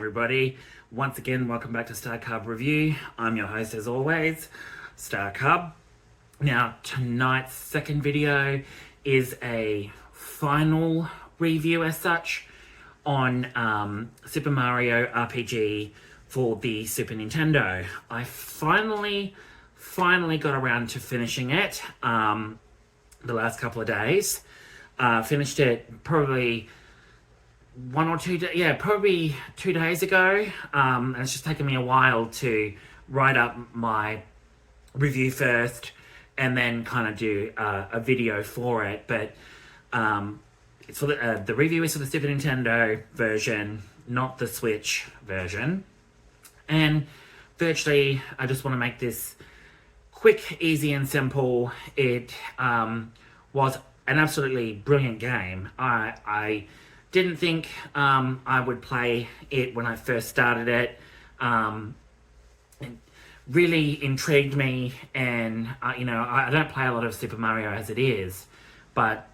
everybody. Once again, welcome back to Star Cub Review. I'm your host as always, Star Cub. Now, tonight's second video is a final review as such on Super Mario RPG for the Super Nintendo. I finally got around to finishing it the last couple of days. Finished it probably probably 2 days ago. And it's just taken me a while to write up my review first and then kind of do a video for it. But it's for the review is for the Super Nintendo version, not the Switch version. And virtually, I just want to make this quick, easy, and simple. It was an absolutely brilliant game. I didn't think I would play it when I first started it. It really intrigued me, and I don't play a lot of Super Mario as it is, but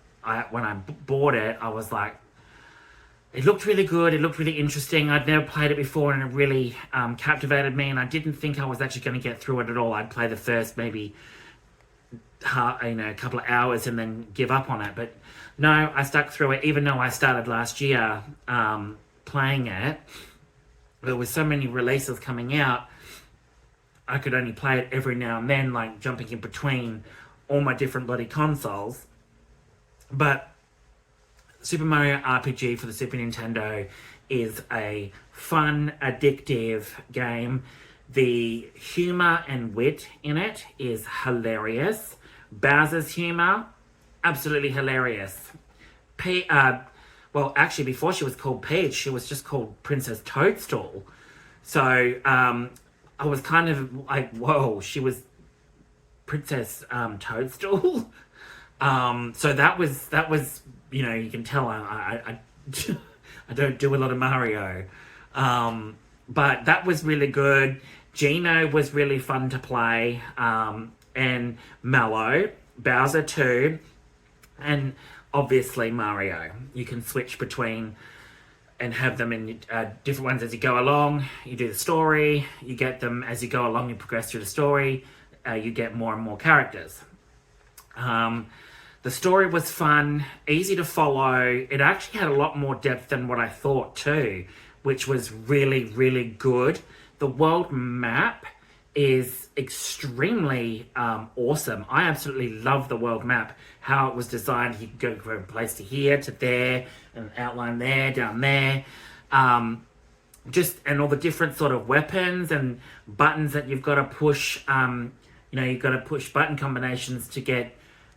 when I bought it, I was like, it looked really good, it looked really interesting. I'd never played it before, and it really captivated me, and I didn't think I was actually going to get through it at all. I'd play the first maybe a couple of hours and then give up on it. But no, I stuck through it, even though I started last year playing it. There was so many releases coming out, I could only play it every now and then, like jumping in between all my different bloody consoles. But Super Mario RPG for the Super Nintendo is a fun, addictive game. The humor and wit in it is hilarious. Bowser's humor, absolutely hilarious. Well, actually, before she was called Peach, she was just called Princess Toadstool. So I was kind of like, whoa, she was Princess Toadstool. So that was you can tell I don't do a lot of Mario, but that was really good. Gino was really fun to play, and Mallow, Bowser too, and obviously Mario. You can switch between and have them in different ones as you go along. You do the story, you get them as you go along, you progress through the story, you get more and more characters. The story was fun, easy to follow. It actually had a lot more depth than what I thought too, which was really, really good. The world map is extremely awesome. I absolutely love the world map, how it was designed. You could go from place to here to there, and outline there, down there. And all the different sort of weapons and buttons that you've got to push. You've got to push button combinations to get,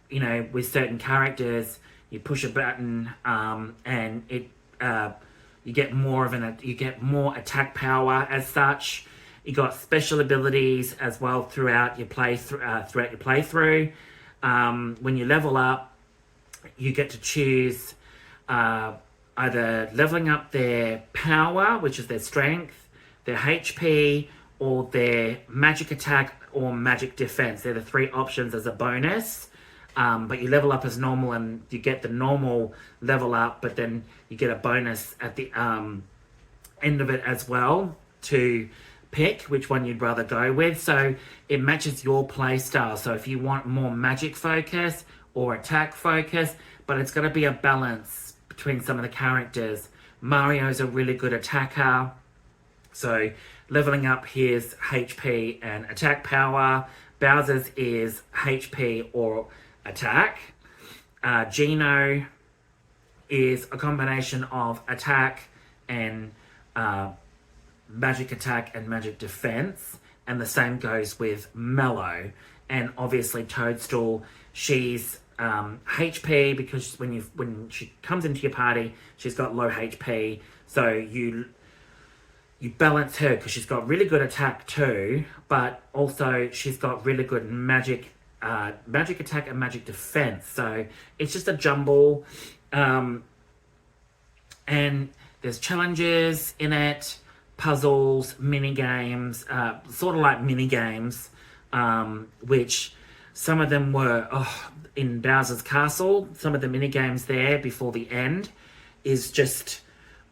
with certain characters, you push a button and it you get more attack power as such. You got special abilities as well throughout your playthrough. When you level up, you get to choose either leveling up their power, which is their strength, their HP, or their magic attack or magic defense. They're the three options as a bonus. But you level up as normal, and you get the normal level up, but then you get a bonus at the end of it as well to pick which one you'd rather go with. So it matches your play style. So if you want more magic focus or attack focus, but it's got to be a balance between some of the characters. Mario's a really good attacker, so leveling up his HP and attack power. Bowser's is HP or attack. Gino is a combination of attack and magic attack and magic defense, and the same goes with Mallow. And obviously Toadstool, she's HP, because when she comes into your party, she's got low HP, so you balance her because she's got really good attack too, but also she's got really good magic attack and magic defense. So it's just a jumble, and there's challenges in it, puzzles, mini games, sort of like mini games, which some of them were in Bowser's Castle. Some of the mini games there before the end is just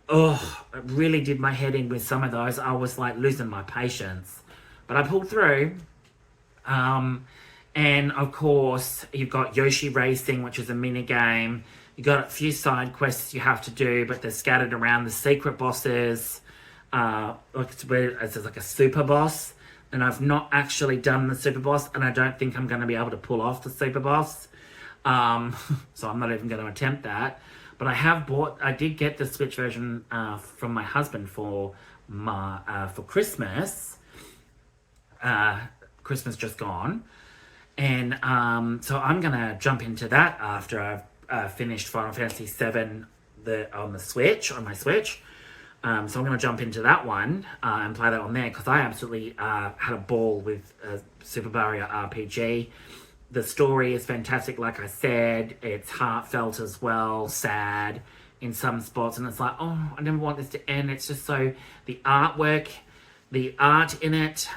oh, it really did my head in with some of those. I was like losing my patience. But I pulled through. And of course, you've got Yoshi Racing, which is a mini game. You got a few side quests you have to do, but they're scattered around. The secret bosses, it's like a super boss, and I've not actually done the super boss, and I don't think I'm going to be able to pull off the super boss. So I'm not even going to attempt that. But I did get the Switch version from my husband for Christmas. Christmas just gone. And so I'm going to jump into that after I've finished Final Fantasy VII on my Switch. So I'm going to jump into that one and play that on there, because I absolutely had a ball with Super Mario RPG. The story is fantastic, like I said. It's heartfelt as well, sad in some spots. And it's like, oh, I never want this to end. It's just so... The artwork, the art in it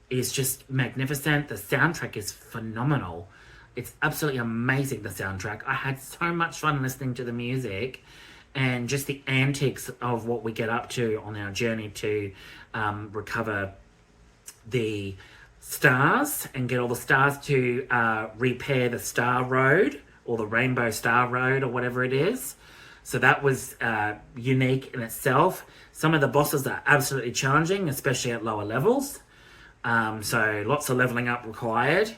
is just magnificent. The soundtrack is phenomenal. It's absolutely amazing, the soundtrack. I had so much fun listening to the music and just the antics of what we get up to on our journey to recover the stars and get all the stars to repair the Star Road, or the Rainbow Star Road, or whatever it is. So that was unique in itself. Some of the bosses are absolutely challenging, especially at lower levels. So lots of leveling up required.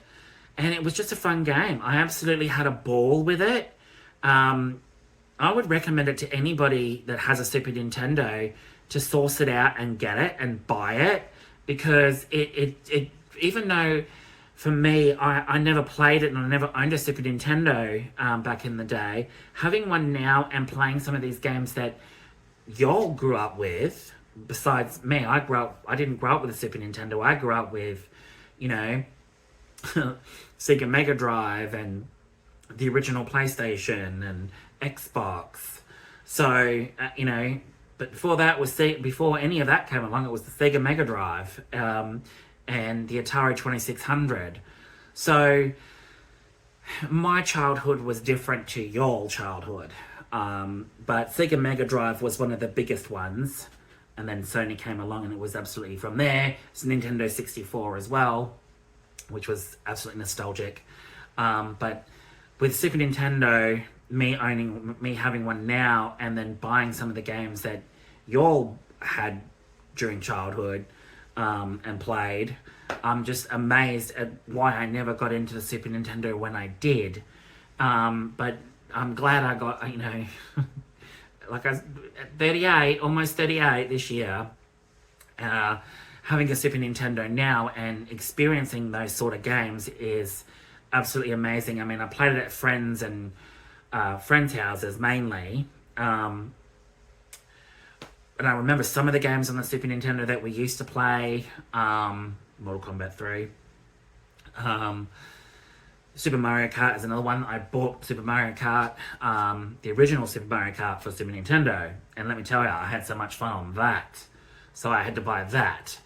And it was just a fun game. I absolutely had a ball with it. I would recommend it to anybody that has a Super Nintendo to source it out and get it and buy it. Because it even though for me, I never played it and I never owned a Super Nintendo back in the day, having one now and playing some of these games that y'all grew up with, besides me, I didn't grow up with a Super Nintendo. I grew up with, Sega Mega Drive and the original PlayStation and Xbox. So, but before that before any of that came along, it was the Sega Mega Drive and the Atari 2600. So my childhood was different to your childhood. But Sega Mega Drive was one of the biggest ones. And then Sony came along and it was absolutely from there. It's Nintendo 64 as well, which was absolutely nostalgic. But with Super Nintendo, me having one now and then buying some of the games that y'all had during childhood and played, I'm just amazed at why I never got into the Super Nintendo when I did. But I'm glad I got, like I was 38, almost 38 this year, having a Super Nintendo now and experiencing those sort of games is absolutely amazing. I mean, I played it at friends' houses mainly. And I remember some of the games on the Super Nintendo that we used to play. Mortal Kombat 3. Super Mario Kart is another one. I bought Super Mario Kart, the original Super Mario Kart for Super Nintendo. And let me tell you, I had so much fun on that. So I had to buy that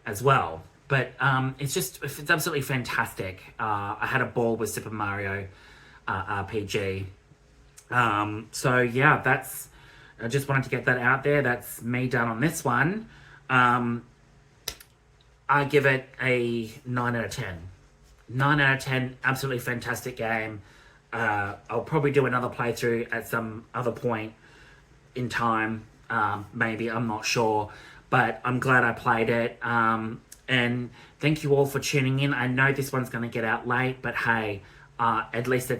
as well. But it's absolutely fantastic. I had a ball with Super Mario RPG. So yeah, I just wanted to get that out there. That's me done on this one. I give it a 9 out of 10. 9 out of 10, absolutely fantastic game. I'll probably do another playthrough at some other point in time. Maybe, I'm not sure. But I'm glad I played it. And thank you all for tuning in. I know this one's going to get out late, but hey, at least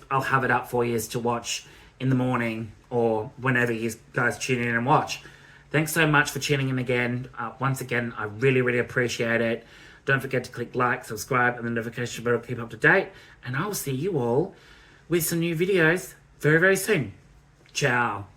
I'll have it up for you to watch in the morning or whenever you guys tune in and watch. Thanks so much for tuning in again. Once again, I really, really appreciate it. Don't forget to click like, subscribe, and the notification bell to keep up to date. And I'll see you all with some new videos very, very soon. Ciao.